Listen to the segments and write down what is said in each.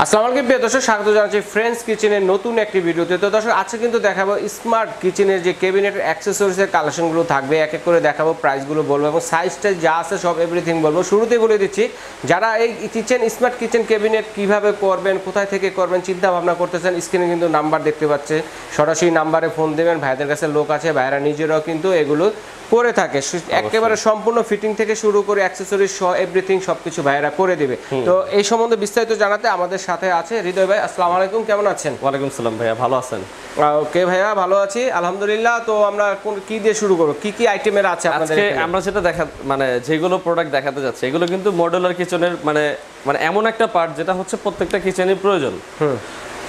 আসসালামু আলাইকুম প্রিয় দর্শক, স্বাগত জানাচ্ছি ফ্রেন্ডস কিচেনের নতুন একটি ভিডিওতে। তো দর্শক, আজকে কিন্তু দেখাবো স্মার্ট কিচেনের যে ক্যাবিনেট অ্যাক্সেসরিজের কালেকশনগুলো থাকবে, এক এক করে দেখাবো, প্রাইসগুলো বলবো এবং সাইজটা যা আছে সব এভরিথিং বলবো। শুরুতেই বলে দিচ্ছি, যারা এই কিচেন স্মার্ট কিচেন ক্যাবিনেট কিভাবে করবেন, কোথায় থেকে করবেন চিন্তা ভাবনা করতেছেন, স্ক্রিনে কিন্তু নাম্বার দেখতে পাচ্ছে, সরাসরি নাম্বারে ফোন দেবেন। ভাইদের কাছে লোক আছে, ভাইরা নিজেরাও কিন্তু এগুলো করে থাকে, একেবারে সম্পূর্ণ ফিটিং থেকে শুরু করে অ্যাক্সেসরিজ সহ এভরিথিং সবকিছু ভাইরা করে দিবে। তো এই সম্বন্ধে বিস্তারিত জানাতে আমাদের সাথে আছে হৃদয় ভাই। আসসালামু আলাইকুম, কেমন আছেন? ওয়ালাইকুম সালাম ভাইয়া, ভালো আছেন? ওকে ভাইয়া, ভালো আছি আলহামদুলিল্লাহ। তো আমরা কি দিয়ে শুরু করব, কি কি আইটেমের আছে আপনাদের আজকে? আমরা যেটা যেগুলো প্রোডাক্ট দেখাতে যাচ্ছি এগুলো কিন্তু মডুলার কিচেনের মানে এমন একটা পার্ট যেটা হচ্ছে প্রত্যেকটা কিচেনের প্রয়োজন।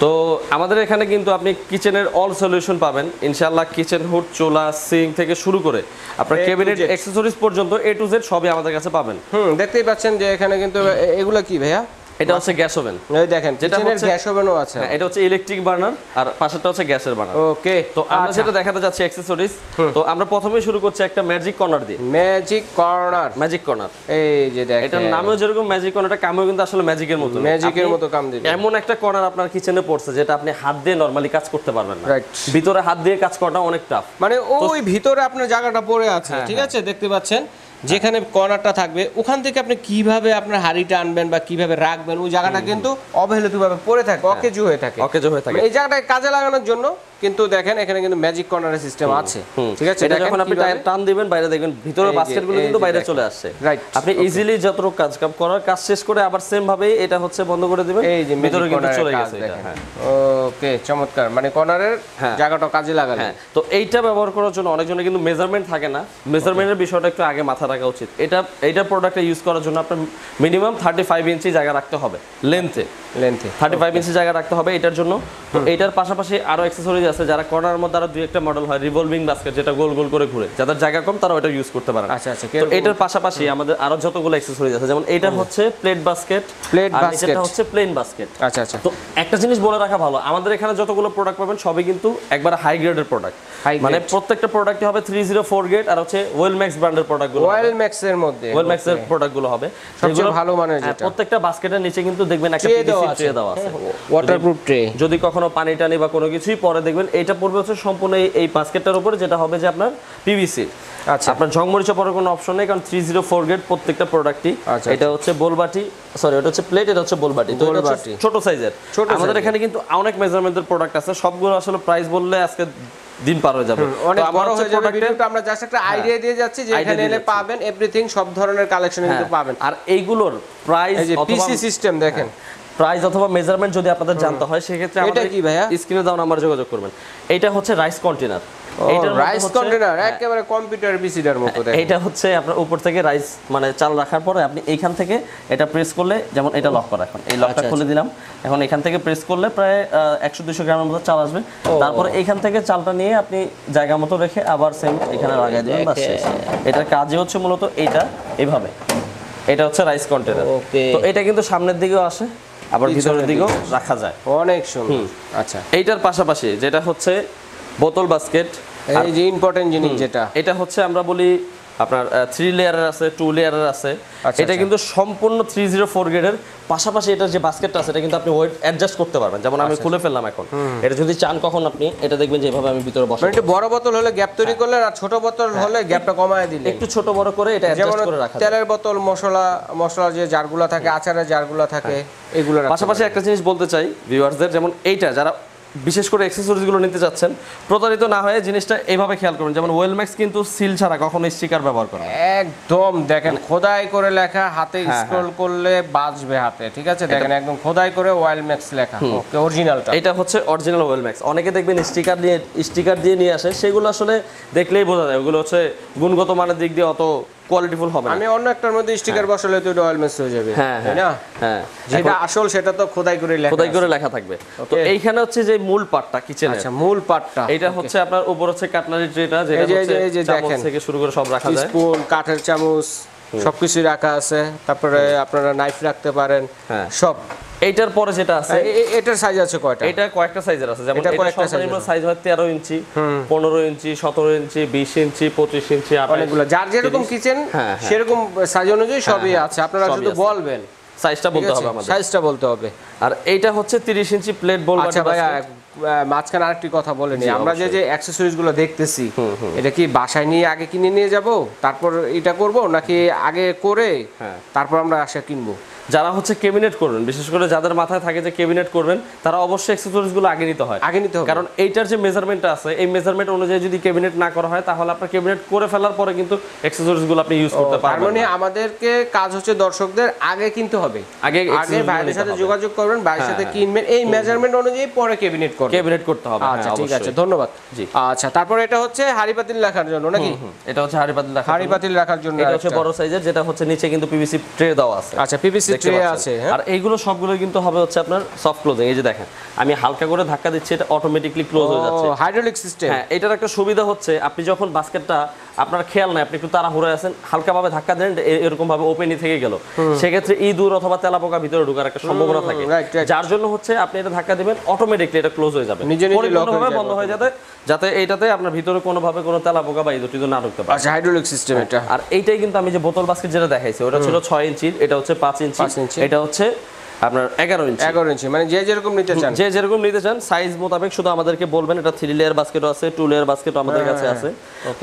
তো আমাদের এখানে কিন্তু আপনি কিচেনের অল সলিউশন পাবেন ইনশাআল্লাহ। কিচেন হুড, চুলা, সিঙ্ক থেকে শুরু করে আপনার ক্যাবিনেট অ্যাকসেসরিজ পর্যন্ত A to Z সবই আমাদের কাছে পাবেন। দেখতেই পাচ্ছেন যে এখানে কিন্তু এগুলো কি ভাইয়া? এটা হচ্ছে গ্যাস ওভেন। এই দেখেন কিচেনের গ্যাস ওভেনও আছে। এটা হচ্ছে ইলেকট্রিক বার্নার আর পাশেরটা হচ্ছে গ্যাসের বার্নার। ওকে, তো আমরা যেটা দেখাতে যাচ্ছি অ্যাকসেসরিজ। তো আমরা প্রথমেই শুরু করছি একটা ম্যাজিক কর্নার দিয়ে। ম্যাজিক কর্নার, এই যে দেখেন এটার নামেও যেরকম ম্যাজিক কর্নারটা, কামেও কিন্তু আসলে ম্যাজিকের মতো, ম্যাজিকের মতো কাম দিবে। এমন একটা কর্নার আপনার কিচেনে পড়ছে যেটা আপনি হাত দিয়ে নরমালি কাজ করতে পারবেন না। ভিতরে হাত দিয়ে কাজ করাটা অনেক টাফ, মানে ওই ভিতরে আপনার জায়গাটা পড়ে আছে, ঠিক আছে, দেখতে পাচ্ছেন যেখানে কর্নারটা থাকবে ওখান থেকে আপনি কিভাবে আপনার হাড়িটা আনবেন বা কিভাবে রাখবেন, ওই জায়গাটা কিন্তু অবহেলিতভাবে পড়ে থাকে, অকেজো হয়ে থাকে। এই জায়গাটায় কাজে লাগানোর জন্য কিন্তু দেখেন এখানে কিন্তু ম্যাজিক কর্নারের সিস্টেম আছে, ঠিক আছে। এটা যখন আপনি টান দিবেন বাইরে দেখবেন ভিতরে বাস্কেটগুলো কিন্তু বাইরে চলে আসছে। আপনি ইজিলি যতটুকু কাজ করার কাজ শেষ করে আবার সেম ভাবে এটা হচ্ছে বন্ধ করে দিবেন, এই যে ভিতরে কিন্তু চলে গেছে এটা। ওকে, চমৎকার, মানে কর্নারের জায়গাটা কাজে লাগালে। তো এইটা ব্যবহার করার জন্য অনেকজনের কিন্তু মেজারমেন্ট থাকে না, মেজারমেন্টের বিষয়টা একটু আগে মাথা রাখা উচিত। এইটা প্রোডাক্টটা ইউজ করার জন্য আপনার মিনিমাম 35 ইঞ্চি জায়গা রাখতে হবে, লেন্থে 35 ইঞ্চি জায়গা রাখতে হবে এটার জন্য। তো এইটার পাশাপাশি আরো অ্যাকসেসরিজ আছে, যারা কর্নারের মধ্যে আরো দুই একটা মডেল হয় রিভলভিং বাস্কেট, যেটা গোল গোল করে ঘুরে, যাদের জায়গা কম তারা ওটা ইউজ করতে পারে। আচ্ছা আচ্ছা। তো এটার পাশাপাশি আমাদের আরো যতগুলো অ্যাকসেসরিজ আছে, যেমন এটা হচ্ছে প্লেট বাস্কেট, আর এটা হচ্ছে প্লেন বাস্কেট। আচ্ছা আচ্ছা। তো একটা জিনিস বলে রাখা ভালো, আমাদের এখানে যতগুলো প্রোডাক্ট পাবেন সবই কিন্তু একবার হাই গ্রেডের প্রোডাক্ট, মানে প্রত্যেকটা প্রোডাক্টই হবে 304 গ্রেড, আর হচ্ছে ওয়েলম্যাক্স ব্র্যান্ডের প্রোডাক্টগুলো, ওয়েলম্যাক্স এর মধ্যে ওয়েলম্যাক্স এর প্রোডাক্টগুলো হবে সবচেয়ে ভালো মানের। যেটা প্রত্যেকটা বাস্কেটের নিচে কিন্তু দেখবেন একটা পিভিসি ট্রে দেওয়া আছে, ওয়াটারপ্রুফ ট্রে। যদি কখনো পানি টানি বা কোনো কিছুই পরে দেখবেন এইটা পড়বে হচ্ছে সম্পূর্ণ এই বাস্কেটটার উপরে, যেটা হবে যে আপনার পিভিসি। আচ্ছা, আপনার ঝংমরিচা পড়ার কোনো অপশন নেই, কারণ 304 গ্রেড প্রত্যেকটা প্রোডাক্টই। এটা হচ্ছে বোলবাটি, সরি ওটা হচ্ছে প্লেট, এটা হচ্ছে বোলবাটি। তো এটা ছোট সাইজের। আমাদের এখানে কিন্তু অনেক মেজারমেন্টের প্রোডাক্ট আছে, সবগুলো আসলে প্রাইস বললে আজকে দিন পার হয়ে যাবে, অনেক বড় হয়ে যাবে ভিডিওটা। আমরা জাস্ট একটা আইডিয়া দিয়ে যাচ্ছি যে এখানে এলে পাবেন এভরিথিং, সব ধরনের কালেকশন কিন্তু পাবেন। আর এইগুলোর প্রাইস পিসি সিস্টেম দেখেন, প্রাইস অথবা মেজারমেন্ট যদি আপনাদের জানতে হয় সেক্ষেত্রে এটা কি ভাইয়া স্ক্রিনে দাও নাম্বার যোগাযোগ করবেন। এটা হচ্ছে রাইস কন্টেনার। রাইস কন্টেনার একেবারে কম্পিউটার পিসিটার মতো। এটা হচ্ছে আপনার উপর থেকে রাইস মানে চাল রাখার পরে আপনি এইখান থেকে এটা প্রেস করলে, যেমন এটা লক করা, এখন এই লকটা খুলে দিলাম, এখন এখান থেকে প্রেস করলে প্রায় 100-200 গ্রামের মতো চাল আসবে। তারপরে এইখান থেকে চালটা নিয়ে আপনি জায়গা মতো রেখে আবার সেম এখানে লাগাই দিবেন, বাস শেষ। এটার কাজই হচ্ছে মূলত এইটা এইভাবে, এটা হচ্ছে রাইস কন্টেনার। তো এটা কিন্তু সামনের দিকেও আসে, আবার ভিতরের দিকেও রাখা যায়, অনেক সুন্দর। আচ্ছা, এইটার পাশাপাশি যেটা হচ্ছে বোতল বাস্কেট, এই যে ইম্পর্টেন্ট জিনিস যেটা, এটা হচ্ছে আমরা বলি আপনার 3 লেয়ারের আছে, 2 লেয়ারের আছে। এটা কিন্তু সম্পূর্ণ 304 গ্রেডের। পাশাপাশি এটা যে বাস্কেটটা আছে এটা কিন্তু আপনি ওয়েট অ্যাডজাস্ট করতে পারবেন, যেমন আমি খুলে ফেললাম এখন, এটা যদি চান কখন আপনি এটা দেখবেন যে এভাবে আমি ভিতরে বসাবো। মানে বড় বোতল হলে গ্যাপ তৈরি করলে, আর ছোট বোতল হলে গ্যাপটা কমায় দিলে, একটু ছোট বড় করে এটা অ্যাডজাস্ট করে রাখা যায়। তেলের বোতল, মশলা যে জারগুলো থাকে, আচারের জারগুলো থাকে, এগুলো পাশাপাশি একটা জিনিস বলতে চাই ভিউয়ারদের, যেমন এইটা যারা বিশেষ করে অ্যাকসেসরিজগুলো নিতে যাচ্ছেন, প্রতারিত না হয়ে জিনিসটা এইভাবে খেয়াল করুন। যেমন ওয়েলম্যাক্স কিন্তু সিল ছাড়া কখনো স্টিকার ব্যবহার করে না, একদম দেখেন খোদাই করে লেখা, হাতে স্ক্রল করলে বাজবে হাতে, ঠিক আছে, দেখেন একদম খোদাই করে ওয়েলম্যাক্স লেখা, ওকে, অরিজিনালটা। এটা হচ্ছে অরিজিনাল ওয়েলম্যাক্স। অনেকে দেখবেন স্টিকার দিয়ে নিয়ে আসে, সেগুলো আসলে দেখলেই বোঝা যায় ওগুলো হচ্ছে গুণগত মানের দিক দিয়ে অত কোয়ালিটিফুল হবে না। আমি অন্য একটার মধ্যে স্টিকার বসালে তো এটা ওয়েলম্যাক্স হয়ে যাবে, তাই না? হ্যাঁ, যেটা আসল সেটা তো খোদাই করে লেখা থাকবে। তো এইখানে হচ্ছে যে মূল পার্টটা কিচেনের, আচ্ছা, মূল পার্টটা এটা হচ্ছে আপনার উপর হচ্ছে কাটলারি ট্রেটা, যেটা হচ্ছে চামচ থেকে শুরু করে সব রাখা যায়, স্পুন, কাঠের চামচ, সবকিছু রাখা আছে। তারপরে আপনারা নাইফ রাখতে পারেন, সব। এইটার পরে যেটা আছে, এটার সাইজ আছে কয়টা? এটা কয়েকটা সাইজের আছে, যেমন এটা সর্বনিম্ন সাইজ হয় 13 ইঞ্চি, 15 ইঞ্চি, 17 ইঞ্চি, 20 ইঞ্চি, 25 ইঞ্চি, অনেকগুলো, যার যেরকম কিচেন সেরকম সাইজ অনুযায়ী সবই আছে, আপনারা শুধু বলবেন। সাইজটা বলতে হবে আমাদের, সাইজটা বলতে হবে। আর এইটা হচ্ছে 30 ইঞ্চি প্লেট বল। আচ্ছা ভাই, মাঝখানে আরেকটি কথা বলেনি, আমরা যে যে অ্যাকসেসরিজ গুলো দেখতেছি এটা কি বাসায় নিয়ে আগে কিনে নিয়ে যাব তারপর এটা করব, নাকি আগে করে তারপর আমরা আসা কিনবো? যারা হচ্ছে ক্যাবিনেট করবেন, বিশেষ করে যাদের মাথায় থাকে যে ক্যাবিনেট করবেন, তারা অবশ্যই অ্যাকসেসরিজ গুলো আগে নিতে হয়, আগে নিতে হবে। কারণ এইটার যে মেজারমেন্ট আছে এই মেজারমেন্ট অনুযায়ী যদি ক্যাবিনেট না করা হয় তাহলে আপনার ক্যাবিনেট করে ফেলার পরে কিন্তু অ্যাকসেসরিজ গুলো আপনি ইউজ করতে পারবেন। মানে আমাদেরকে কাজ হচ্ছে দর্শকদের আগে কিনতে হবে, আগে ভাইদের সাথে যোগাযোগ করবেন, ভাইয়ের সাথে কিনবেন, এই মেজারমেন্ট অনুযায়ী পরে ক্যাবিনেট করতে হবে। আচ্ছা ঠিক আছে, ধন্যবাদ। আচ্ছা, তারপর এটা হচ্ছে হাড়ি পাতিল রাখার জন্য নাকি? এটা হচ্ছে হাড়ি পাতিল রাখার জন্য। এটা হচ্ছে বড় সাইজের, যেটা হচ্ছে নিচে কিন্তু পিভিসি ট্রে দেওয়া আছে। আচ্ছা, পিভিসি ট্রে আছে। আর এইগুলো সবগুলো কিন্তু হবে হচ্ছে আপনার সফট ক্লোজিং। এই যে দেখেন আমি হালকা করে ধাক্কা দিচ্ছি, এটা অটোমেটিক্যালি ক্লোজ হয়ে যাচ্ছে, হাইড্রোলিক সিস্টেম। হ্যাঁ, এটার একটা সুবিধা হচ্ছে আপনি যখন বাস্কেটটা আপনার খেয়াল নাই, আপনি একটু তাড়াহুড়ো আছেন, হালকাভাবে ধাক্কা দেন, এরকম ভাবে ওপেনই থেকে গেল, সেক্ষেত্রে ইঁদুর অথবা তেলাপোকা ভিতরে ঢোকার একটা সম্ভাবনা থাকে, যার জন্য হচ্ছে আপনি এটা ধাক্কা দিবেন, অটোমেটিক্যালি এটা ক্লোজ হয়ে যাবে, পরিপূর্ণভাবে বন্ধ হয়ে যাবে, যাতে এইটাতে আপনার ভিতরে কোনোভাবে কোনো তেলাপোকা বা ইঁদুর টিঁদুর না ঢুকতে পারে। আচ্ছা, হাইড্রোলিক সিস্টেম এটা। আর এইটাই কিন্তু আমি যে বোতল বাস্কেট যেটা দেখাইছি ওটা ছিল 6 ইঞ্চি, এটা হচ্ছে 5 ইঞ্চি, এটা হচ্ছে আপনার 11 ইঞ্চি। মানে যে যেরকম নিতে চান সাইজ মোতাবেক শুধু আমাদেরকে বলবেন। এটা 3 লেয়ার বাস্কেটও আছে, 2 লেয়ার বাস্কেটও আমাদের কাছে আছে।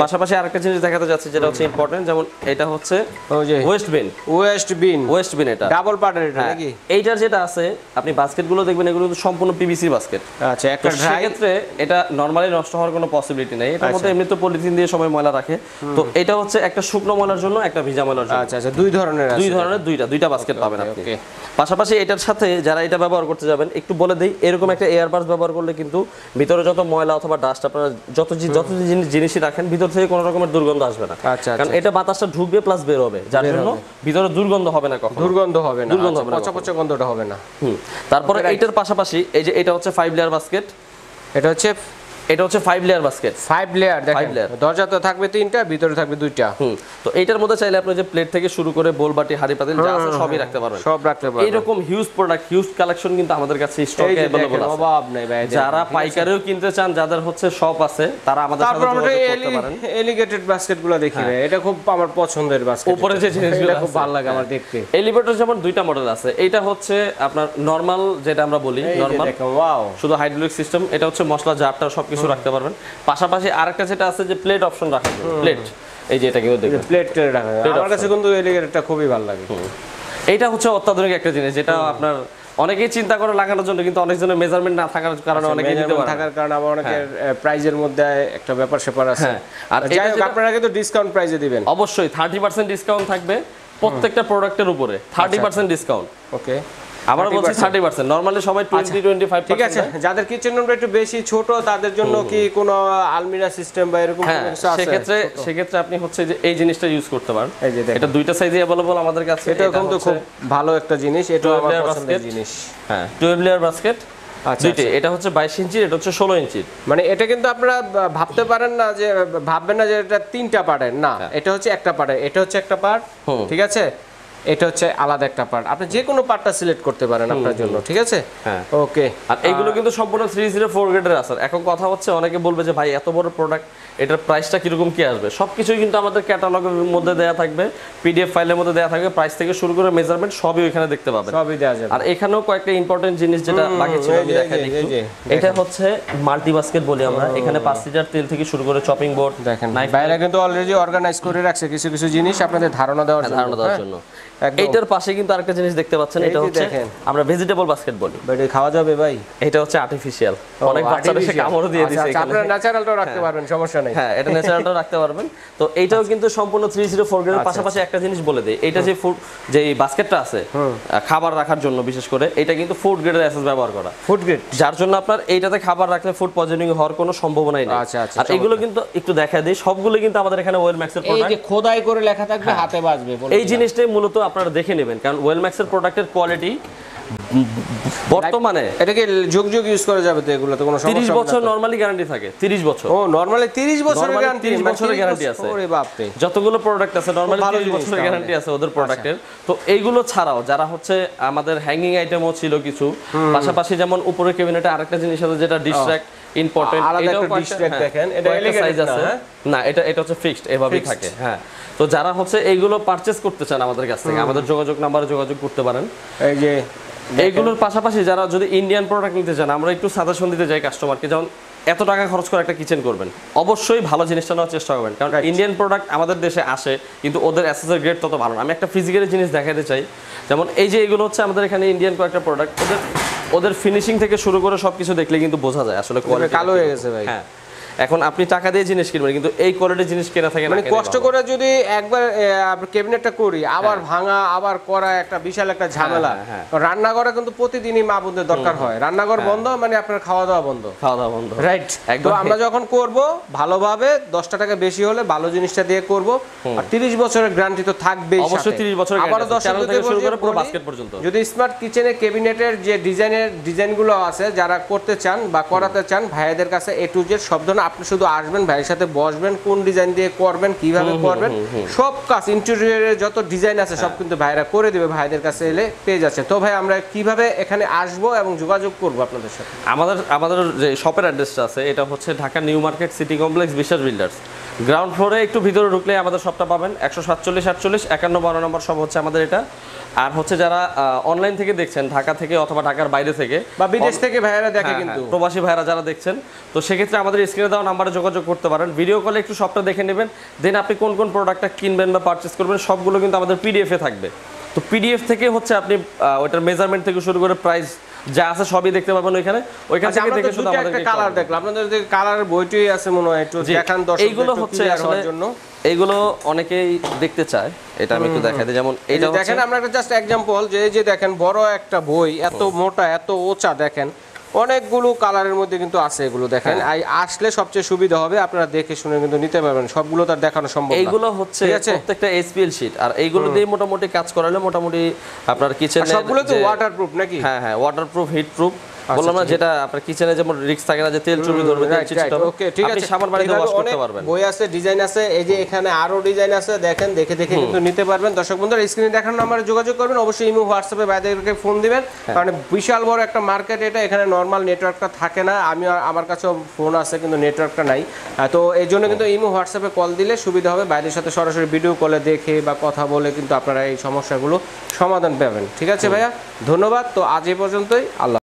পাশাপাশি আরেকটা জিনিস দেখাতে যাচ্ছি যেটা হচ্ছে ইম্পর্টেন্ট, যেমন এটা হচ্ছে ওয়েস্ট বিন, এটা ডাবল পার্টের, এটা নাকি? এইটার যেটা আছে আপনি বাস্কেটগুলো দেখবেন, এগুলো কিন্তু সম্পূর্ণ পিভিসি বাস্কেট। আচ্ছা, একটা ক্ষেত্রে এটা নরমালি নষ্ট হওয়ার কোনো পসিবিলিটি নেই, এটার মধ্যে এমনি তো পলিথিন দিয়ে সবাই ময়লা রাখে, তো এটা হচ্ছে একটা শুকনো ময়লার জন্য, একটা ভিজা ময়লার জন্য। আচ্ছা, দুই ধরনের দুইটা বাস্কেট পাবেন আপনি। পাশাপাশি এটার সাথে যারা এটা ব্যবহার করতে যাবেন একটু বলে দেই, এরকম একটা এয়ারবাস ব্যবহার করলে কিন্তু ভিতরে যত ময়লা অথবা ডাস্ট আপনারা যত জিনিসই রাখেন ভিতর থেকে কোনো রকমের দুর্গন্ধ আসবে না। কারণ এটা বাতাসটা ঢুকবে প্লাস বের হবে, যার জন্য ভিতরে দুর্গন্ধ হবে না, কখনো দুর্গন্ধ হবে না, পচা গন্ধটা হবে না। তারপরে এইটার পাশাপাশি এই যে এটা হচ্ছে 5 লেয়ার বাস্কেট, এটা হচ্ছে 5 লেয়ার বাস্কেট। 5 লেয়ার দেখেন, দরজা তো থাকবে 3টা, ভিতরে থাকবে 2টা। তো এইটার মধ্যে চাইলে আপনি যে প্লেট থেকে শুরু করে বোল বাটি হাঁড়ি পাতিল যা আছে সবই রাখতে পারবেন, সব রাখতে পারবেন। এরকম হিউজ প্রোডাক্ট, হিউজ কালেকশন কিন্তু আমাদের কাছে স্টকে अवेलेबल আছে, অভাব নাই ভাই। যারা পাইকারিও কিনতে চান, যাদের হচ্ছে শপ আছে, তারা আমাদের সাথে যোগাযোগ করতে পারেন। এলিগেটেড বাস্কেটগুলো দেখি ভাই, এটা খুব আমার পছন্দের বাস্কেট, উপরে যে জিনিসগুলো খুব ভালো লাগে আমার দেখতে। এলিভেটর যেমন দুইটা মডেল আছে, এইটা হচ্ছে আপনার নরমাল, যেটা আমরা বলি নরমাল, ওয়াও, শুধু হাইড্রোলিক সিস্টেম, এটা হচ্ছে মশলা জারটা সবকিছু রাখতে পারবেন। পাশাপাশি আরেকটা যেটা আছে যে প্লেট অপশন রাখা যাবে, প্লেট, এই যে এটা কিন্তু দেখুন প্লেট রাখা যাবে, আমার কাছে কিন্তু এলিগেটরটা খুবই ভালো লাগে। এইটা হচ্ছে অত্যাধুনিক একটা জিনিস, যেটা আপনার অনেকেই চিন্তা করে লাগানোর জন্য, কিন্তু অনেকজনের মেজারমেন্ট না থাকার কারণে, অনেকে নিতে পারে থাকার কারণে, আবার অনেকের প্রাইজের মধ্যে একটা ব্যাপার সেপার আছে। আর যাই হোক, আপনারা কিন্তু ডিসকাউন্ট প্রাইসে দিবেন, অবশ্যই 30% ডিসকাউন্ট থাকবে প্রত্যেকটা প্রোডাক্টের উপরে, 30% ডিসকাউন্ট। ওকে, আবার বলছি 30%, নরমালি সবাই 20-25%। ঠিক আছে, যাদের কিচেন রুমটা একটু বেশি ছোট তাদের জন্য কি কোনো আলমিরা সিস্টেম বা এরকম কিছু আছে? সেক্ষেত্রে আপনি হচ্ছে যে এই জিনিসটা ইউজ করতে পারেন। এই যে এটা দুইটা সাইজে अवेलेबल আমাদের কাছে, এটা কিন্তু খুব ভালো একটা জিনিস, এটা আমার পছন্দের জিনিস। হ্যাঁ, 12 লেয়ার বাস্কেট। আচ্ছা, এটা হচ্ছে 22 ইঞ্চি, এটা হচ্ছে 16 ইঞ্চি। মানে এটা কিন্তু আপনারা ভাবতে পারেন না যে, ভাববেন না যে এটা 3টা পার্টের, না, এটা হচ্ছে একটা পার্টের, এটা হচ্ছে একটা পার্ট, ঠিক আছে, এটা হচ্ছে আলাদা একটা পার্ট, আপনি যে কোনো পার্টটা সিলেক্ট করতে পারেন আপনার জন্য, ঠিক আছে। হ্যাঁ, ওকে। আর এইগুলো কিন্তু সম্পূর্ণ 304 গ্রেডের আছে। এখন কথা হচ্ছে, অনেকে বলবে যে ভাই এত বড় প্রোডাক্ট, এটার প্রাইসটা কিরকম কি আসবে? সবকিছুই কিন্তু আমাদের ক্যাটালগের মধ্যে দেয়া থাকবে, পিডিএফ ফাইলের মধ্যে দেয়া থাকবে, প্রাইস থেকে শুরু করে মেজারমেন্ট সবই ওখানে দেখতে পাবেন, সবই দেয়া যাবে। আর এখানেও কয়েকটা ইম্পর্টেন্ট জিনিস যেটা বাকি ছিল আমি দেখাই দিই। এটা হচ্ছে মাল্টি বাস্কেট বলি আমরা, এখানে 5 লিটার তেল থেকে শুরু করে চপিং বোর্ড দেখেন, বাইরে কিন্তু অলরেডি অর্গানাইজ করে রাখছে কিছু কিছু জিনিস আপনাদের ধারণা দেওয়ার জন্য। এইটার পাশে কিন্তু আরেকটা জিনিস দেখতে পাচ্ছেন, এটা হচ্ছে আমরা ভেজিটেবল বাস্কেট বলি। এটা খাওয়া যাবে ভাই? এটা হচ্ছে আর্টিফিশিয়াল, অনেক বাচ্চারা সে কামড় দিয়ে দিয়েছে, এখানে আপনারা ন্যাচারালটাও রাখতে পারবেন, সমস্যা নেই। হ্যাঁ, এটা ন্যাচারালটাও রাখতে পারবেন। তো এইটাও কিন্তু সম্পূর্ণ 304 গ্রেডের। পাশাপাশি একটা জিনিস বলে দেই, এটা যে ফুড, যে বাস্কেটটা আছে খাবার রাখার জন্য বিশেষ করে, এটা কিন্তু ফুড গ্রেডের অ্যাসেস ব্যবহার করা, ফুড গ্রেড, যার জন্য আপনার এইটাতে খাবার রাখলে ফুড পয়জনিং হওয়ার কোনো সম্ভাবনাই নেই। আচ্ছা আচ্ছা। আর এগুলো কিন্তু একটু দেখা দেই, সবগুলো কিন্তু আমাদের এখানে ওয়েল ম্যাক্সের প্রোডাক্ট, এই যে খোদাই করে লেখা থাকবে, হাতে বাজবে, এই জিনিসটাই মূলত আপনারা দেখে নেবেন, কারণ ওয়েল ম্যাক্সের প্রোডাক্টের কোয়ালিটি বর্তমানে, এটাকে যুগ যুগ ইউজ করা যাবে তো, এগুলো তো কোনো সমস্যা 30 বছর নরমালি গ্যারান্টি থাকে, 30 বছর। ও, নরমালি 30 বছরের গ্যারান্টি, 30 বছরের গ্যারান্টি আছে। ওরে বাপ রে, যতগুলো প্রোডাক্ট আছে নরমালি 30 বছরের গ্যারান্টি আছে ওদের প্রোডাক্টের। তো এইগুলো ছাড়াও যারা হচ্ছে আমাদের হ্যাঙ্গিং আইটেমও ছিল কিছু, পাশাপাশি যেমন উপরে ক্যাবিনেটে আরেকটা জিনিস আছে যেটা ডিশ র‍্যাক, ইম্পর্টেন্ট। আলাদা এটাও একটা ডিশ রেক দেখেন, এটা এলিগেন্ট সাইজ আছে না, এটা হচ্ছে ফিক্সড, এভাবেই থাকে। হ্যাঁ, তো যারা হচ্ছে এইগুলো পারচেজ করতে চান আমাদের কাছ থেকে, আমাদের যোগাযোগ নাম্বারে যোগাযোগ করতে পারেন। এই যে এইগুলোর পাশাপাশি যারা যদি ইন্ডিয়ান প্রোডাক্ট নিতে চান, আমরা একটু সাজেশন দিতে যাই কাস্টমারকে, যেমন এত টাকা খরচ করে একটা কিচেন করবেন, অবশ্যই ভালো জিনিসটা নেওয়ার চেষ্টা করবেন, কারণ ইন্ডিয়ান প্রোডাক্ট আমাদের দেশে আসে কিন্তু ওদের অ্যাসেসের গ্রেড তত ভালো না। আমি একটা ফিজিক্যালি জিনিস দেখাতে চাই, যেমন এই যে এগুলো হচ্ছে আমাদের এখানে ইন্ডিয়ান কয়েকটা প্রোডাক্ট, ওদের ফিনিশিং থেকে শুরু করে সবকিছু দেখলে কিন্তু বোঝা যায় আসলে কোয়ালিটি কালো হয়ে গেছে ভাই। হ্যাঁ, এখন আপনি টাকা দিয়ে জিনিস কিনবেন কিন্তু এই কোয়ালিটির জিনিস কেনা থাকে না, মানে কষ্ট করে যদি একবার ক্যাবিনেটটা করি, আবার ভাঙা আবার করা একটা বিশাল একটা ঝামেলা। রান্নাঘরে কিন্তু প্রতিদিনই মা বোনদের দরকার হয়, রান্নাঘর বন্ধ মানে আপনার খাওয়া দাওয়া বন্ধ, রাইট। তো আমরা যখন করব ভালোভাবে 10 টাকা বেশি হলে ভালো জিনিসটা দিয়ে করব, আর 30 বছরের গ্যারান্টি তো থাকবেই, অবশ্যই 30 বছরের আবার গ্যারান্টি চ্যানেল থেকে শুরু করে পুরো বাস্কেট পর্যন্ত। যদি স্মার্ট কিচেনের ক্যাবিনেটের যে ডিজাইনগুলো আছে যারা করতে চান বা করাতে চান, ভাইয়াদের কাছে A to Z সব ধরনের, আপনি শুধু আসবেন, ভাইয়ের সাথে বসবেন, কোন ডিজাইন দিয়ে করবেন, কিভাবে করবেন, সব কাজ ইন্টেরিয়রের যত ডিজাইন আছে সব কিন্তু ভাইরা করে দিবে, ভাইদের কাছে এলে পেয়ে যাচ্ছে। তো ভাই আমরা কিভাবে এখানে আসবো এবং যোগাযোগ করব আপনাদের সাথে? আমাদের যে শপের অ্যাড্রেসটা আছে এটা হচ্ছে Dhaka new market city complex বিশ্বাস বিল্ডার্স, গ্রাউন্ড ফ্লোরে একটু ভিতরে ঢুকলে আমাদের শপটা পাবেন। 147 48 51 নম্বর শপ হচ্ছে আমাদের এটা। আর হচ্ছে যারা অনলাইন থেকে দেখছেন, ঢাকা থেকে অথবা ঢাকার বাইরে থেকে বা বিদেশ থেকে ভাইরা দেখে, কিন্তু প্রবাসী ভাইরা যারা দেখছেন, তো সেক্ষেত্রে আমাদের স্ক্রিনে দেওয়া নাম্বারে যোগাযোগ করতে পারেন। ভিডিও কলে একটু শপটা দেখে নেবেন, দেন আপনি কোন কোন প্রোডাক্টটা কিনবেন বা পারচেস করবেন সবগুলো কিন্তু আমাদের PDF এ থাকবে। তো PDF থেকে হচ্ছে আপনি ওটার মেজারমেন্ট থেকে শুরু করে প্রাইস যা আছে সবই দেখতে পাবেন ওইখানে। ওইখান থেকে দেখে শুধু আমাদেরকে একটা কালার দেখলাম, আপনাদের যে কালারের বইটি আছে মনে হয়, একটু দেখান দর্শকদের। এইগুলো হচ্ছে আসলে এইগুলো অনেকেই দেখতে চায়, এটা আমি একটু দেখাই দিই। যেমন এইটা দেখেন, আমরা একটা জাস্ট एग्जांपल, যে এই যে দেখেন বড় একটা বই, এত মোটা এত উঁচা, দেখেন অনেকগুলো কালারের মধ্যে কিন্তু আছে। এগুলো দেখেন আসলে সবচেয়ে সুবিধা হবে, আপনারা দেখে শুনে কিন্তু নিতে পারবেন, সবগুলো তার দেখানো সম্ভব না। এইগুলো হচ্ছে প্রত্যেকটা SPL শীট, আর এইগুলো দিয়ে মোটামুটি কাজ করালে মোটামুটি আপনার কিচেনে সবগুলো তো ওয়াটারপ্রুফ নাকি? হ্যাঁ, ওয়াটারপ্রুফ, হিট প্রুফ। বললাম না, যেটা আপনার কিচেনে যেমন রিস্ক থাকে না যে তেল চুবড়ি ধরবে, তেল চিটচিটা, ওকে ঠিক আছে, সাবান পানি দিয়ে ওয়াশ করতে পারবেন। বই আছে, ডিজাইন আছে, এই যে এখানে আরো ডিজাইন আছে, দেখেন দেখে দেখে কিন্তু নিতে পারবেন। দর্শক বন্ধুরা স্ক্রিনে দেখানো নাম্বারে যোগাযোগ করবেন, অবশ্যই ইমো হোয়াটসঅ্যাপে বাইরেকে ফোন দিবেন, কারণ বিশাল বড় একটা মার্কেট এটা, এখানে নরমাল নেটওয়ার্কটা থাকে না। আমার কাছেও ফোন আছে কিন্তু নেটওয়ার্কটা নাই, তো এই জন্য কিন্তু ইমো হোয়াটসঅ্যাপে কল দিলে সুবিধা হবে, বাইরের সাথে সরাসরি ভিডিও কলে দেখে বা কথা বলে কিন্তু আপনারা এই সমস্যাগুলো সমাধান পাবেন। ঠিক আছে ভাইয়া, ধন্যবাদ। তো আজ এই পর্যন্তই, আল্লাহ।